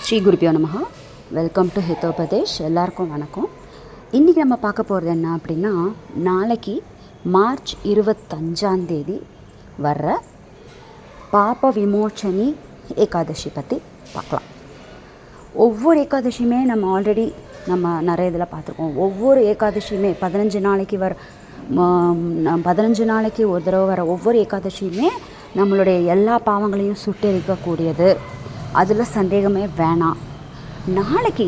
ஸ்ரீ குருபியோ நமஹா. Welcome to Hitopadesh. எல்லாருக்கும் வணக்கம். இன்றைக்கி நம்ம பார்க்க போகிறது என்ன அப்படின்னா, நாளைக்கு மார்ச் 25 வர்ற பாப விமோச்சனி ஏகாதசி பற்றி பார்க்கலாம். ஒவ்வொரு ஏகாதசியுமே நம்ம ஆல்ரெடி நிறைய இதில் பார்த்துருக்கோம். ஒவ்வொரு ஏகாதசியுமே 15 நாளைக்கு 15 நாளைக்கு ஒரு தடவை வர ஒவ்வொரு ஏகாதசியுமே நம்மளுடைய எல்லா பாவங்களையும் சுட்டெரிக்கக்கூடியது. அதில் சந்தேகமே வேணாம். நாளைக்கு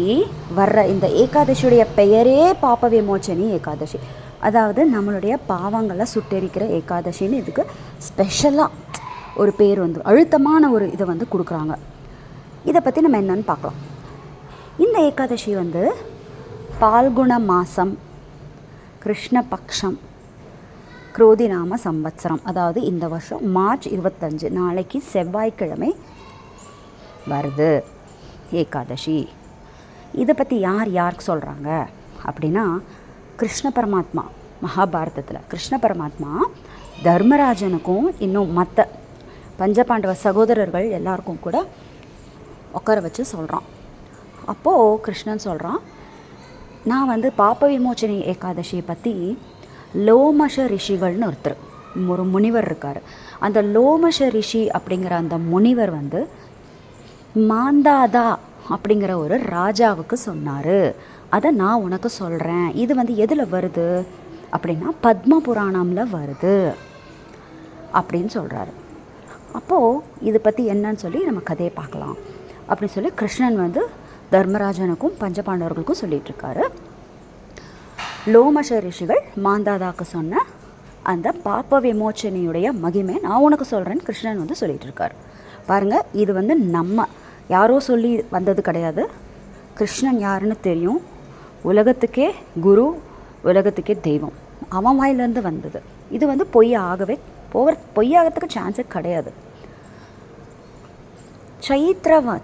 வர்ற இந்த ஏகாதசியுடைய பெயரே பாப விமோச்சனி ஏகாதசி. அதாவது நம்மளுடைய பாவங்களை சுட்டெரிக்கிற ஏகாதசின்னு இதுக்கு ஸ்பெஷலாக ஒரு பேர் அழுத்தமான ஒரு இதை கொடுக்குறாங்க. இதை பற்றி நம்ம என்னன்னு பார்க்கலாம். இந்த ஏகாதசி பால்குண மாதம், கிருஷ்ணபக்ஷம், குரோதிநாம சம்பத்சரம், அதாவது இந்த வருஷம் மார்ச் 25 நாளைக்கு செவ்வாய்க்கிழமை வருது ஏகாதசி. இதை பற்றி யாருக்கு சொல்கிறாங்க அப்படின்னா, கிருஷ்ண பரமாத்மா மகாபாரதத்தில் கிருஷ்ண பரமாத்மா தர்மராஜனுக்கும் இன்னும் மற்ற பஞ்சபாண்டவ சகோதரர்கள் எல்லாருக்கும் கூட உட்கார வச்சு சொல்கிறான். அப்போது கிருஷ்ணன் சொல்கிறான், நான் பாப விமோச்சனி ஏகாதசியை பற்றி லோமஷ ரிஷிகள்னு ஒரு முனிவர் இருக்கார். அந்த லோமஷ ரிஷி அப்படிங்கிற அந்த முனிவர் மாந்தாதா அப்படிங்கிற ஒரு ராஜாவுக்கு சொன்னார். அதை நான் உனக்கு சொல்கிறேன். இது எதில் வருது அப்படின்னா பத்ம புராணமில் வருது அப்படின்னு சொல்கிறாரு. அப்போது இதை பற்றி என்னன்னு சொல்லி நம்ம கதையை பார்க்கலாம் அப்படின்னு சொல்லி கிருஷ்ணன் தர்மராஜனுக்கும் பஞ்சபாண்டவர்களுக்கும் சொல்லிகிட்ருக்காரு. லோமஷ ரிஷிகள் மாந்தாதாக்கு சொன்ன அந்த பாப விமோச்சனியுடைய மகிமை நான் உனக்கு சொல்கிறேன்னு கிருஷ்ணன் சொல்லிகிட்டு இருக்கார். பாருங்கள், இது நம்ம யாரோ சொல்லி வந்தது கிடையாது. கிருஷ்ணன் யாருன்னு தெரியும். உலகத்துக்கே குரு, உலகத்துக்கே தெய்வம். அவன் வாயிலேருந்து வந்தது. இது பொய்யாகிறதுக்கு சான்ஸே கிடையாது.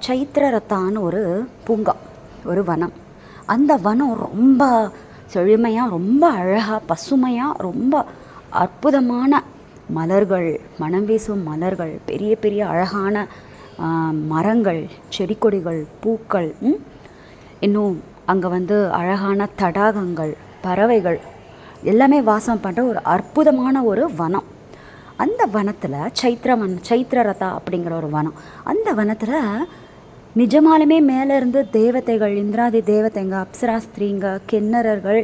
சைத்திரரத்தான்னு ஒரு பூங்கா, ஒரு வனம். அந்த வனம் ரொம்ப செழுமையாக, ரொம்ப அழகாக, பசுமையாக, ரொம்ப அற்புதமான மலர்கள், மனம் வீசும் மலர்கள், பெரிய பெரிய அழகான மரங்கள், செடி கொடிகள், பூக்கள், இன்னும் அங்கே அழகான தடாகங்கள், பறவைகள் எல்லாமே வாசம் பண்ணுற ஒரு அற்புதமான ஒரு வனம். அந்த வனத்தில் சைத்திரரதா அப்படிங்கிற ஒரு வனம். அந்த வனத்தில் நிஜமாலுமே மேலேருந்து தேவதைகள், இந்திராதி தேவதைங்க, அப்சராஸ்திரீங்க, கிண்ணறர்கள்,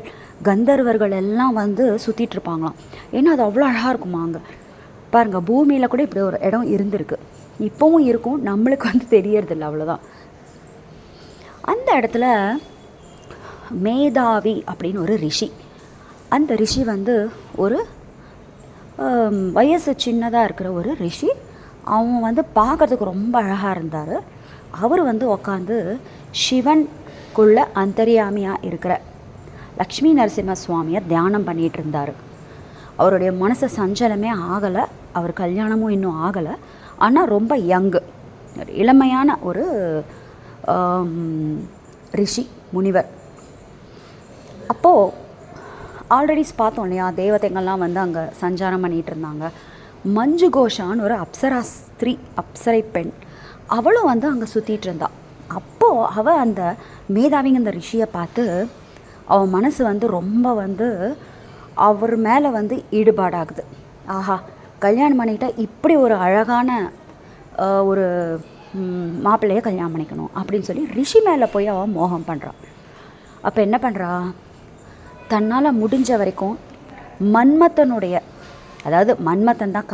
கந்தர்வர்கள் எல்லாம் சுற்றிட்டுருப்பாங்களாம். ஏன்னா அது அவ்வளோ அழகாக இருக்குமா. அங்கே பாருங்கள், பூமியில் கூட இப்படி ஒரு இடம் இருந்திருக்கு, இப்போவும் இருக்கும், நம்மளுக்கு தெரியறதில்ல, அவ்வளோதான். அந்த இடத்துல மேதாவி அப்படின்னு ஒரு ரிஷி. அந்த ரிஷி ஒரு வயசு சின்னதாக இருக்கிற ஒரு ரிஷி. அவன் பார்க்குறதுக்கு ரொம்ப அழகாக இருந்தார். அவர் உட்காந்து சிவனுக்குள்ள அந்தர்யாமியாக இருக்கிற லக்ஷ்மி நரசிம்ம சுவாமியை தியானம் பண்ணிகிட்டு இருந்தார். அவருடைய மனசு சஞ்சலமே ஆகலை, அவர் கல்யாணமும் இன்னும் ஆகலை. ஆனால் ரொம்ப யங்கு, இளமையான ஒரு ரிஷி, முனிவர். அப்போது ஆல்ரெடி பார்த்தோம் இல்லையா, தேவதைங்கள்லாம் அங்கே சஞ்சாரம் பண்ணிகிட்டு இருந்தாங்க. மஞ்சு கோஷான்னு ஒரு அப்சரை பெண், அவளும் அங்கே சுற்றிட்டு இருந்தா. அப்போது அவள் அந்த மேதாவிங்க அந்த ரிஷியை பார்த்து அவன் மனசு ரொம்ப அவர் மேலே ஈடுபாடாகுது. ஆஹா, கல்யாணம் பண்ணிக்கிட்டால் இப்படி ஒரு அழகான ஒரு மாப்பிள்ளையை கல்யாணம் பண்ணிக்கணும் அப்படின்னு சொல்லி ரிஷி மேலே போய் அவன் மோகம் பண்ணுறான். அப்போ என்ன பண்ணுறா, தன்னால் முடிஞ்ச வரைக்கும் மன்மத்தனுடைய, அதாவது மன்மத்தன் தான்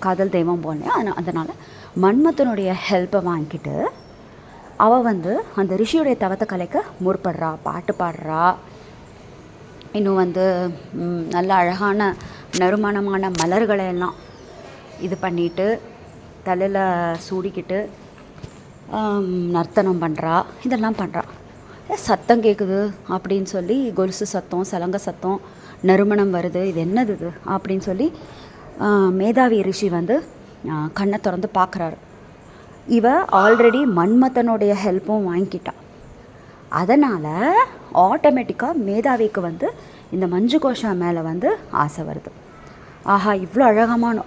காதல் தெய்வம் போனேன், அதனால் மன்மத்தனுடைய ஹெல்ப்பை வாங்கிட்டு அவள் அந்த ரிஷியுடைய தவத்தை கலைக்க முற்படுறா, பாட்டு பாடுறா. இன்னும் நல்ல அழகான நறுமணமான மலர்களை எல்லாம் இது பண்ணிட்டு தலையில் சூடிக்கிட்டு நர்த்தனம் பண்ணுறா. இதெல்லாம் பண்ணுறா. சத்தம் கேட்குது அப்படின்னு சொல்லி, கொலுசு சத்தம், சலங்க சத்தம், நறுமணம் வருது, இது என்னது இது அப்படின்னு சொல்லி மேதாவி ரிஷி கண்ணை திறந்து பார்க்குறாரு. இவ ஆல்ரெடி மன்மத்தனுடைய ஹெல்ப்பும் வாங்கிக்கிட்டான். அதனால் ஆட்டோமேட்டிக்காக மேதாவிக்கு இந்த மஞ்சு கோஷா மேலே ஆசை வருது. ஆஹா, இவ்வளோ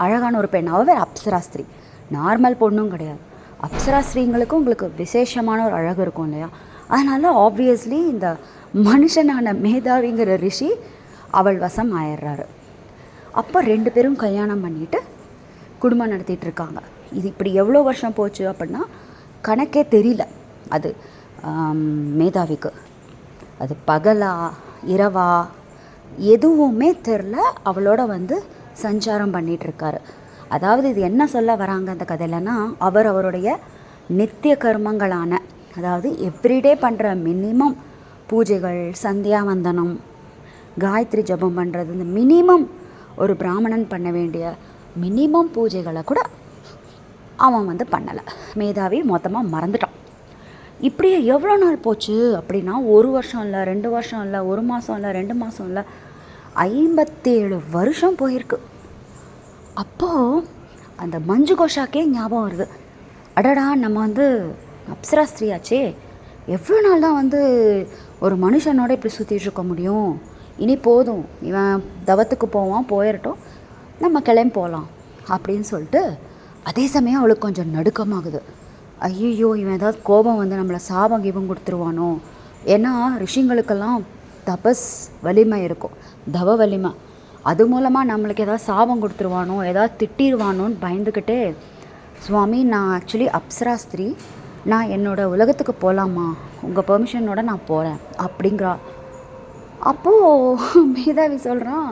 அழகான ஒரு பெண், அவள் அப்சராஸ்திரி, நார்மல் பொண்ணும் கிடையாது. அப்சரா ஸ்ரீங்களுக்கு உங்களுக்கு விசேஷமான ஒரு அழகு இருக்கும் இல்லையா? அதனால் ஆப்வியஸ்லி இந்த மனுஷனான மேதாவிங்கிற ரிஷி அவள் வசம் ஆயிடுறாரு. அப்போ 2 பேரும் கல்யாணம் பண்ணிவிட்டு குடும்பம் நடத்திட்டு இருக்காங்க. இது இப்படி எவ்வளோ வருஷம் போச்சு அப்படின்னா கணக்கே தெரியல. அது மேதாவிக்கு அது பகலா இரவா எதுவுமே தெரில. அவளோட சஞ்சாரம் பண்ணிகிட்ருக்காரு. அதாவது இது என்ன சொல்ல வராங்க அந்த கதையிலனா, அவருடைய நித்திய கர்மங்களான, அதாவது எவ்ரிடே பண்ணுற மினிமம் பூஜைகள், சந்தியாவந்தனம், காயத்ரி ஜபம் பண்ணுறது, இந்த மினிமம் ஒரு பிராமணன் பண்ண வேண்டிய மினிமம் பூஜைகளை கூட அவன் பண்ணலை. மேதாவி மொத்தமாக மறந்துட்டான். இப்படியே எவ்வளோ நாள் போச்சு அப்படின்னா, 1 வருஷம் இல்லை, 2 வருஷம் இல்லை, 1 மாதம் இல்லை, 2 மாதம் இல்லை, 57 வருஷம் போயிருக்கு. அப்போது அந்த மஞ்சு கோஷாக்கே ஞாபகம் வருது. அடடா, நம்ம அப்சரா ஸ்திரீயாச்சே, எவ்வளோ நாள் தான் ஒரு மனுஷனோட இப்படி சுற்றிட்டு இருக்க முடியும்? இனி போதும், இவன் தவத்துக்கு போவான், போயிடட்டும், நம்ம கிளம்பி போகலாம் அப்படின்னு சொல்லிட்டு. அதே சமயம் அவளுக்கு கொஞ்சம் நடுக்கமாகுது. ஐயோ, இவன் ஏதாவது கோபம் நம்மளை சாபம் கீபம் கொடுத்துருவானோ? ஏன்னா ரிஷிங்களுக்கெல்லாம் தபஸ் வலிமை இருக்கும், தவ வலிமை. அது மூலமாக நம்மளுக்கு ஏதாவது சாபம் கொடுத்துருவானோ, ஏதாவது திட்டிடுவானோன்னு பயந்துக்கிட்டே, சுவாமி நான் ஆக்சுவலி அப்சரா ஸ்திரீ, நான் என்னோடய உலகத்துக்கு போகலாமா, உங்கள் பெர்மிஷனோட நான் போகிறேன் அப்படிங்கிறா. அப்போது மேதாவி சொல்கிறான்,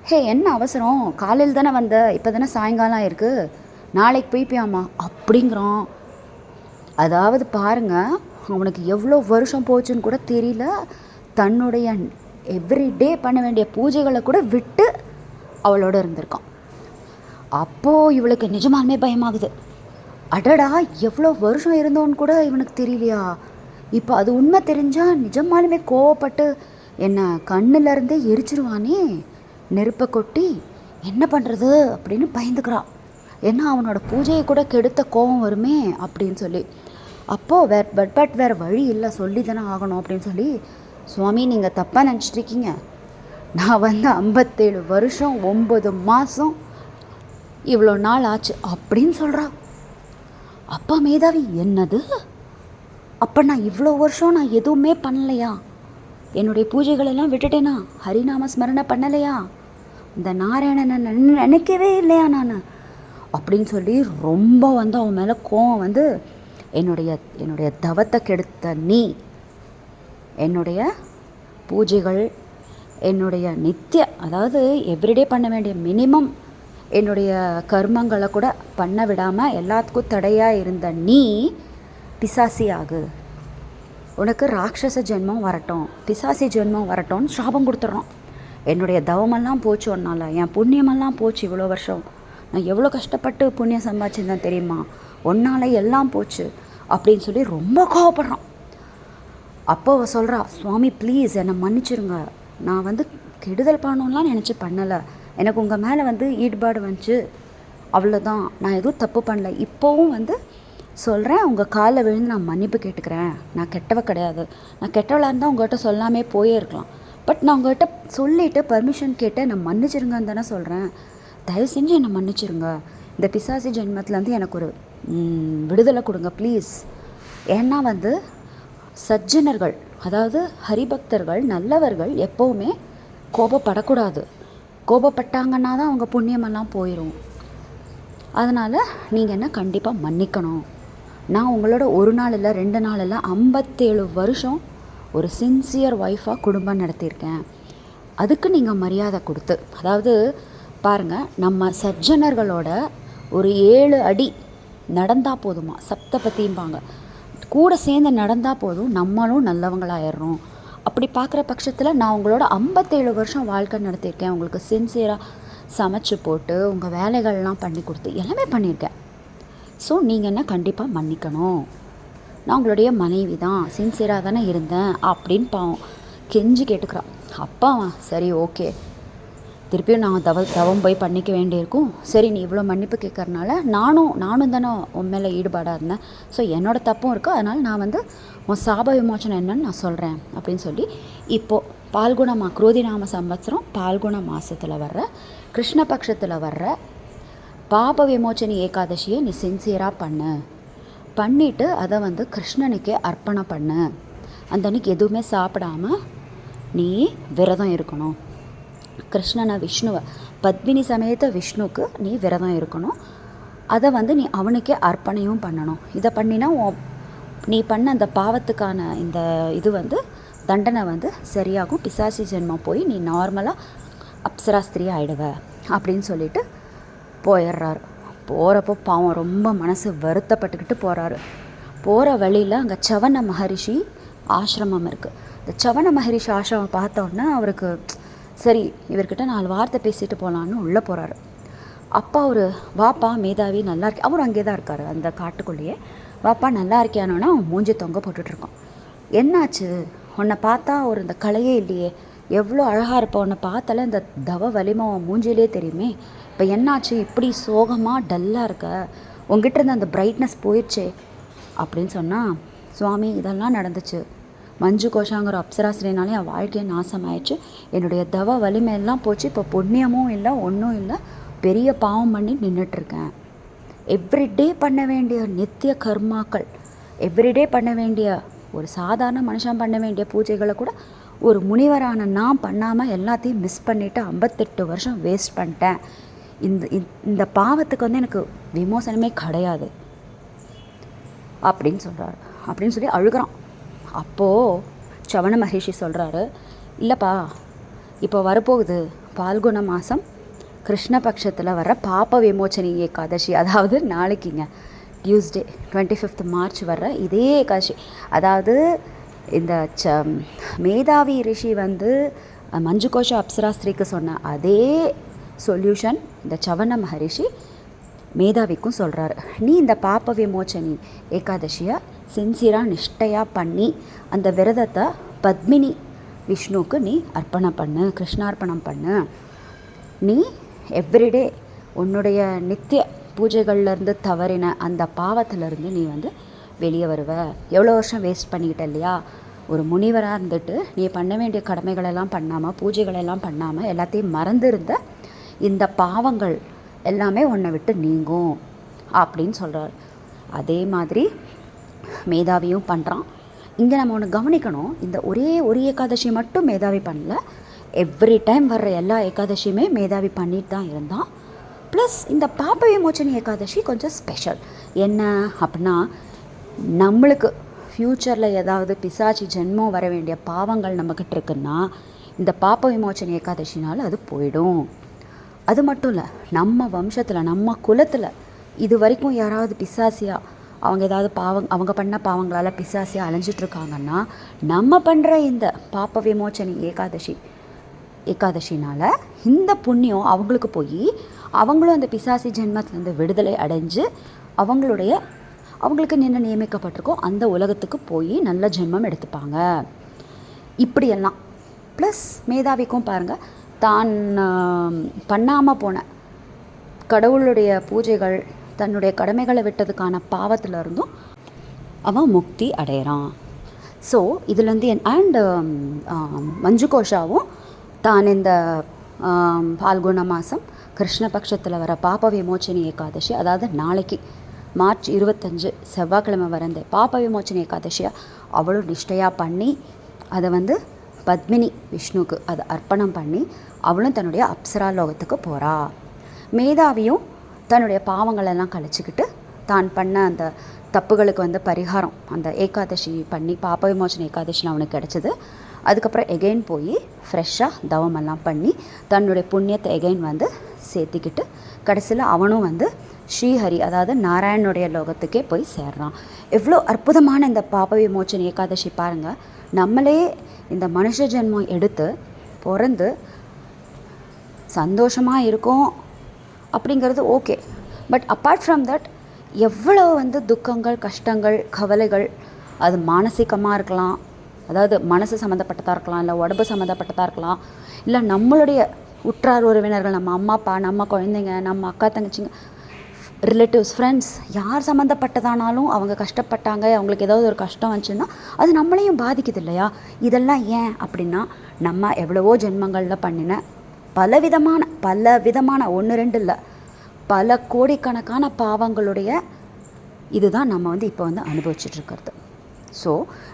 ஹே என்ன அவசரம், காலையில் தானே வந்த, இப்போ தானே சாயங்காலம் இருக்குது, நாளைக்கு போய்ப்பியாமா அப்படிங்கிறான். அதாவது பாருங்கள், அவனுக்கு எவ்வளோ வருஷம் போச்சுன்னு கூட தெரியல. தன்னுடைய எவ்ரிடே பண்ண வேண்டிய பூஜைகளை கூட விட்டு அவளோட இருந்திருக்கான். அப்போது இவளுக்கு நிஜமாலுமே பயமாகுது. அடடா, எவ்வளோ வருஷம் இருந்தோன்னு கூட இவனுக்கு தெரியலையா? இப்போ அது உண்மை தெரிஞ்சால் நிஜமாலுமே கோவப்பட்டு என்னை கண்ணிலருந்தே எரிச்சிருவானே, நெருப்பை கொட்டி. என்ன பண்ணுறது அப்படின்னு பயந்துக்கிறான். ஏன்னா அவனோட பூஜையை கூட கெடுத்த கோபம் வருமே அப்படின்னு சொல்லி. அப்போது வேறு வழி இல்லை, சொல்லி தானே ஆகணும் அப்படின்னு சொல்லி, சுவாமி நீங்கள் தப்பாக நினச்சிட்ருக்கீங்க, நான் 57 வருஷம் 9 மாதம் இவ்வளோ நாள் ஆச்சு அப்படின்னு சொல்கிறா. அப்பா மேதாவி, என்னது, அப்போ நான் இவ்வளோ வருஷம் நான் எதுவுமே பண்ணலையா? என்னுடைய பூஜைகளெல்லாம் விட்டுட்டேனா? ஹரிநாம ஸ்மரணை பண்ணலையா? இந்த நாராயணனை நினைக்கவே இல்லையா நான் அப்படின்னு சொல்லி ரொம்ப அவன் மேலே கோவம் என்னுடைய தவத்தை கெடுத்த நீ, என்னுடைய பூஜைகள், என்னுடைய நித்திய, அதாவது எவ்ரிடே பண்ண வேண்டிய மினிமம் என்னுடைய கர்மங்களை கூட பண்ண விடாமல் எல்லாத்துக்கும் தடையாக இருந்த நீ பிசாசி ஆகு, உனக்கு ராட்சச ஜென்மம் வரட்டும், பிசாசி ஜென்மம் வரட்டும்னு சாபம் கொடுத்துட்றான். என்னுடைய தவமெல்லாம் போச்சு ஒன்னால், என் புண்ணியமெல்லாம் போச்சு, இவ்வளோ வருஷம் நான் எவ்வளோ கஷ்டப்பட்டு புண்ணியம் சம்பாதிச்சிருந்தேன் தெரியுமா, ஒன்னால் எல்லாம் போச்சு அப்படின்னு சொல்லி ரொம்ப கோவப்படுறான். அப்போ அவள் சொல்கிறா, சுவாமி ப்ளீஸ் என்னை மன்னிச்சிருங்க, நான் கெடுதல் பண்ணணும்லாம் நினச்சி பண்ணலை, எனக்கு உங்கள் மேலே ஈடுபாடு வந்துச்சு, அவ்வளோதான், நான் எதுவும் தப்பு பண்ணல, இப்போவும் சொல்கிறேன், உங்கள் காலில் விழுந்து நான் மன்னிப்பு கேட்டுக்கிறேன், நான் கெட்டவ கிடையாது, நான் கெட்டவளாக இருந்தால் உங்கள்கிட்ட சொல்லாமே போயே இருக்கலாம், பட் நான் உங்கள்கிட்ட சொல்லிவிட்டு பர்மிஷன் கேட்டு நான் மன்னிச்சிருங்கன்னு தானே சொல்கிறேன், தயவு செஞ்சு என்னை மன்னிச்சிருங்க, இந்த பிசாசி ஜென்மத்துலேருந்து எனக்கு ஒரு விடுதலை கொடுங்க ப்ளீஸ். ஏன்னா சஜ்ஜனர்கள், அதாவது ஹரிபக்தர்கள், நல்லவர்கள் எப்போவுமே கோபப்படக்கூடாது, கோபப்பட்டாங்கன்னா தான் அவங்க புண்ணியமெல்லாம் போயிடும். அதனால் நீங்கள் என்ன கண்டிப்பாக மன்னிக்கணும். நான் உங்களோட 1 நாள் இல்லை 2 நாள் இல்லை 57 வருஷம் ஒரு சின்சியர் ஒய்ஃபாக குடும்பம் நடத்தியிருக்கேன், அதுக்கு நீங்கள் மரியாதை கொடுத்து, அதாவது பாருங்கள், நம்ம சஜ்ஜனர்களோட ஒரு 7 அடி நடந்தால் போதுமா, சப்தபதிம்பாங்க, கூட சேர்ந்து நடந்தால் போதும், நம்மளும் நல்லவங்களாயிடுறோம். அப்படி பார்க்குற பட்சத்தில் நான் உங்களோட 57 வருஷம் வாழ்க்கை நடத்தியிருக்கேன், உங்களுக்கு சின்சியராக சமைச்சு போட்டு உங்கள் வேலைகள்லாம் பண்ணி கொடுத்து எல்லாமே பண்ணியிருக்கேன். ஸோ நீங்கள் என்ன கண்டிப்பாக மன்னிக்கணும், நான் உங்களுடைய மனைவி தான், சின்சியராக தானே இருந்தேன் அப்படின்னு பாவம் கெஞ்சி கேட்டுக்கிறான். அப்பா சரி ஓகே, திருப்பியும் நான் தவம் போய் பண்ணிக்க வேண்டியிருக்கும், சரி நீ இவ்வளோ மன்னிப்பு கேட்கறனால நானும் தானே உன் மேலே ஈடுபாடாக இருந்தேன், ஸோ என்னோடய தப்பும் இருக்குது, அதனால் நான் உன் சாப விமோச்சனம் என்னன்னு நான் சொல்கிறேன் அப்படின்னு சொல்லி, இப்போது பால்குண குரோதிநாம சம்வத்சரம் பால்குண மாதத்தில் வர்ற கிருஷ்ணபக்ஷத்தில் வர்ற பாப விமோச்சனி ஏகாதசியை நீ சின்சியராக பண்ணு பண்ணிவிட்டு அதை வந்து கிருஷ்ணனுக்கே அர்ப்பணம் பண்ணு. அந்த அன்றைக்கி எதுவுமே சாப்பிடாம நீ விரதம் இருக்கணும். கிருஷ்ணனை, விஷ்ணுவை, பத்மினி சமேத விஷ்ணுவுக்கு நீ விரதம் இருக்கணும். அதை வந்து நீ அவனுக்கே அர்ப்பணையும் பண்ணணும். இதை பண்ணினா நீ பண்ண அந்த பாவத்துக்கான இந்த இது வந்து தண்டனை வந்து சரியாகும். பிசாசி ஜென்மம் போய் நீ நார்மலாக அப்சரா ஸ்திரீ ஆகிடுவ அப்படின்னு சொல்லிட்டு போயிடுறாரு. போகிறப்போ பாவம் ரொம்ப மனசு வருத்தப்பட்டுக்கிட்டு போகிறாரு. போகிற வழியில் அங்கே சவன மகரிஷி ஆசிரமம் இருக்குது. இந்த சவன மகரிஷி ஆசிரமம் பார்த்தோன்னா அவருக்கு சரி இவர்கிட்ட 4 வார்த்தை பேசிட்டு போகலான்னு உள்ளே போகிறாரு. அப்பா ஒரு வாப்பா மேதாவி நல்லா இருக்கே, அவரும் அங்கே தான் இருக்கார் அந்த காட்டுக்குள்ளேயே. வாப்பா நல்லா இருக்கியானோன்னா அவன் மூஞ்சி தொங்க போட்டுட்ருக்கான். என்னாச்சு, உன்னை பார்த்தா ஒரு இந்த கலையே இல்லையே, எவ்வளோ அழகாக இருப்ப, உன்னை பார்த்தால இந்த தவ வலிமை அவன் மூஞ்சிலே தெரியுமே, இப்போ என்னாச்சு இப்படி சோகமாக டல்லாக இருக்க, உங்ககிட்ட இருந்த அந்த பிரைட்னஸ் போயிடுச்சே அப்படின்னு சொன்னால், சுவாமி இதெல்லாம் நடந்துச்சு, மஞ்சு கோஷாங்கிற அப்சராசிரியனாலே என் வாழ்க்கையை நாசமாயிடுச்சு, என்னுடைய தவ வலிமையெல்லாம் போச்சு, இப்போ புண்ணியமும் இல்லை ஒன்றும் இல்லை, பெரிய பாவம் பண்ணி நின்றுட்டுருக்கேன். எவ்ரிடே பண்ண வேண்டிய நித்திய கர்மாக்கள், எவ்ரிடே பண்ண வேண்டிய ஒரு சாதாரண மனுஷன் பண்ண வேண்டிய பூஜைகளை கூட ஒரு முனிவரான நான் பண்ணாமல் எல்லாத்தையும் மிஸ் பண்ணிவிட்டு 58 வருஷம் வேஸ்ட் பண்ணிட்டேன். இந்த பாவத்துக்கு வந்து எனக்கு விமோசனமே கிடையாது அப்படின்னு சொல்கிறாரு. அப்படின்னு சொல்லி அழுகிறான். அப்போது சவண மகரிஷி சொல்கிறாரு, இல்லைப்பா இப்போ வரப்போகுது பால்குண மாதம் கிருஷ்ணபக்ஷத்தில் வர பாப விமோச்சனி ஏகாதசி, அதாவது நாளைக்குங்க டியூஸ்டே 25th மார்ச் வர்ற இதே ஏகாதசி. அதாவது இந்த மேதாவி ரிஷி வந்து மஞ்சு கோஷ அப்சராஸ்திரிக்கு சொன்ன அதே சொல்யூஷன் இந்த சவண மகரிஷி மேதாவிக்கும் சொல்கிறாரு. நீ இந்த பாப விமோச்சனி ஏகாதசியை சின்சியராக நிஷ்டையாக பண்ணி அந்த விரதத்தை பத்மினி விஷ்ணுவுக்கு நீ அர்ப்பணம் பண்ணு, கிருஷ்ணார்ப்பணம் பண்ணு. நீ எவ்ரிடே உன்னுடைய நித்திய பூஜைகள்லேருந்து தவறின அந்த பாவத்திலேருந்து நீ வந்து வெளியே வருவ. எவ்வளோ வருஷம் வேஸ்ட் பண்ணிக்கிட்ட இல்லையா, ஒரு முனிவராக இருந்துட்டு நீ பண்ண வேண்டிய கடமைகளெல்லாம் பண்ணாமல் பூஜைகளெல்லாம் பண்ணாமல் எல்லாத்தையும் மறந்துருந்த இந்த பாவங்கள் எல்லாமே உன்னை விட்டு நீங்கும் அப்படின்னு சொல்கிறார். அதே மாதிரி மேதாவியும் பண்ணுறான். இங்கே நம்ம ஒன்று கவனிக்கணும், இந்த ஒரு ஏகாதசி மட்டும் மேதாவி பண்ணல, எவ்ரி டைம் வர்ற எல்லா ஏகாதசியுமே மேதாவி பண்ணிட்டு தான் இருந்தான். ப்ளஸ் இந்த பாப விமோச்சனி ஏகாதசி கொஞ்சம் ஸ்பெஷல். என்ன அப்படின்னா, நம்மளுக்கு ஃப்யூச்சரில் ஏதாவது பிசாச்சி ஜென்மம் வர வேண்டிய பாவங்கள் நம்மக்கிட்ட இருக்குன்னா இந்த பாப விமோச்சனி ஏகாதசினால் அது போயிடும். அது மட்டும் இல்லை, நம்ம வம்சத்தில் நம்ம குலத்தில் இது வரைக்கும் யாராவது பிசாசியாக அவங்க ஏதாவது அவங்க பண்ண பாவங்களால் பிசாசியாக அலைஞ்சிட்ருக்காங்கன்னா நம்ம பண்ணுற இந்த பாப விமோச்சனி ஏகாதசினால் இந்த புண்ணியம் அவங்களுக்கு போய் அவங்களும் அந்த பிசாசி ஜென்மத்திலேருந்து விடுதலை அடைஞ்சு அவங்களுக்கு என்ன நியமிக்கப்பட்டிருக்கோ அந்த உலகத்துக்கு போய் நல்ல ஜென்மம் எடுத்துப்பாங்க. இப்படியெல்லாம் ப்ளஸ் மேதாவிக்கும் பாருங்கள், தான் பண்ணாமல் போன கடவுளுடைய பூஜைகள், தன்னுடைய கடமைகளை விட்டதுக்கான பாவத்தில் இருந்தும் அவன் முக்தி அடைகிறான். ஸோ இதுலேருந்து அண்ட் மஞ்சு கோஷாவும் தான் இந்த பால்குண மாதம் கிருஷ்ணபக்ஷத்தில் வர பாப விமோச்சனி ஏகாதசி, அதாவது நாளைக்கு மார்ச் 25 செவ்வாய்க்கிழமை வர இந்த பாப விமோச்சனி ஏகாதசியை அவளும் நிஷ்டையாக பண்ணி அதை வந்து பத்மினி விஷ்ணுவுக்கு அதை அர்ப்பணம் பண்ணி அவளும் தன்னுடைய அப்சரா லோகத்துக்கு போகிறா. மேதாவியும் தன்னுடைய பாவங்களெல்லாம் கழிச்சிக்கிட்டு தான் பண்ண அந்த தப்புகளுக்கு வந்து பரிகாரம் அந்த ஏகாதசி பண்ணி பாப விமோச்சன ஏகாதசியில் அவனுக்கு கிடச்சிது. அதுக்கப்புறம் எகெயின் போய் ஃப்ரெஷ்ஷாக தவமெல்லாம் பண்ணி தன்னுடைய புண்ணியத்தை எகெயின் வந்து சேர்த்திக்கிட்டு கடைசியில் அவனும் வந்து ஸ்ரீஹரி, அதாவது நாராயணனுடைய லோகத்துக்கே போய் சேர்றான். எவ்வளோ அற்புதமான இந்த பாப விமோச்சன ஏகாதசி பாருங்கள். நம்மளே இந்த மனுஷ ஜென்மம் எடுத்து பிறந்து சந்தோஷமாக இருக்கும் அப்படிங்கிறது okay. But apart from that எவ்வளோ வந்து துக்கங்கள், கஷ்டங்கள், கவலைகள், அது மானசீகமாக இருக்கலாம், அதாவது மனசு சம்மந்தப்பட்டதாக இருக்கலாம், இல்லை உடம்பு சம்மந்தப்பட்டதாக இருக்கலாம், இல்லை நம்மளுடைய உற்றார் உறவினர்கள், நம்ம அம்மா அப்பா, நம்ம குழந்தைங்க, நம்ம அக்கா தங்கச்சிங்க, ரிலேட்டிவ்ஸ், ஃப்ரெண்ட்ஸ், யார் சம்மந்தப்பட்டதானாலும் அவங்க கஷ்டப்பட்டாங்க, அவங்களுக்கு ஏதாவது ஒரு கஷ்டம் வந்துச்சுன்னா அது நம்மளையும் பாதிக்குது இல்லையா? இதெல்லாம் ஏன் அப்படின்னா நம்ம எவ்வளவோ ஜென்மங்களில் பண்ணின பல விதமான 1 2 இல்லை, பல கோடிக்கணக்கான பாவங்களுடைய இதுதான் நம்ம வந்து இப்போ வந்து அனுபவிச்சுட்ருக்கிறது. ஸோ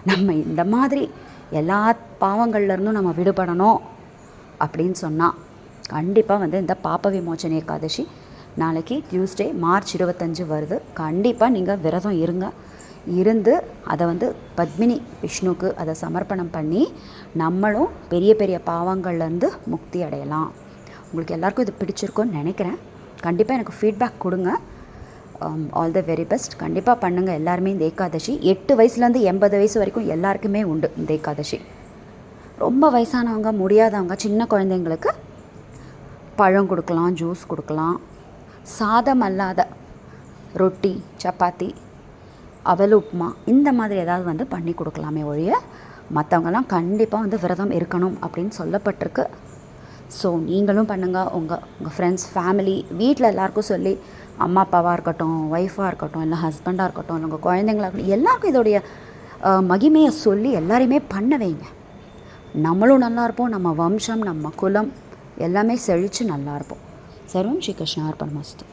நம்ம இந்த மாதிரி எல்லா பாவங்கள்லேருந்தும் நம்ம விடுபடணும் அப்படின்னு சொன்னால் கண்டிப்பாக வந்து இந்த பாப விமோச்சன ஏகாதசி நாளைக்கு டியூஸ்டே மார்ச் 25 வருது. கண்டிப்பாக நீங்கள் விரதம் இருங்க. இருந்து அதை வந்து பத்மினி விஷ்ணுவுக்கு அதை சமர்ப்பணம் பண்ணி நம்மளும் பெரிய பெரிய பாவங்கள்லேருந்து முக்தி அடையலாம். உங்களுக்கு எல்லாருக்கும் இது பிடிச்சிருக்குன்னு நினைக்கிறேன். கண்டிப்பாக எனக்கு ஃபீட்பேக் கொடுங்க. All the very best. கண்டிப்பாக பண்ணுங்கள் எல்லாருமே இந்த ஏகாதசி. 8 வயசுலேருந்து 80 வயசு வரைக்கும் எல்லாருக்குமே உண்டு இந்த ஏகாதசி. ரொம்ப வயசானவங்க, முடியாதவங்க, சின்ன குழந்தைங்களுக்கு பழம் கொடுக்கலாம், ஜூஸ் கொடுக்கலாம். சாதம் அல்லாத ரொட்டி, சப்பாத்தி, அவல் உப்புமா இந்த மாதிரி ஏதாவது வந்து பண்ணி கொடுக்கலாமே ஒழிய மற்றவங்கலாம் கண்டிப்பாக வந்து விரதம் இருக்கணும் அப்படின்னு சொல்லப்பட்டிருக்கு. ஸோ நீங்களும் பண்ணுங்கள். உங்கள் ஃப்ரெண்ட்ஸ், ஃபேமிலி, வீட்டில் எல்லாருக்கும் சொல்லி, அம்மா அப்பாவாக இருக்கட்டும், ஒய்ஃபாக இருக்கட்டும், இல்லை ஹஸ்பண்டாக இருக்கட்டும், இல்லை உங்கள் குழந்தைங்களாக இருக்கட்டும், எல்லாருக்கும் இதோடைய மகிமையை சொல்லி எல்லாரையுமே பண்ண வைங்க. நம்மளும் நல்லா இருப்போம், நம்ம வம்சம், நம்ம குலம் எல்லாமே செழித்து நல்லா இருப்போம். சர்வம் ஸ்ரீ கிருஷ்ணார்ப்பணமஸ்து.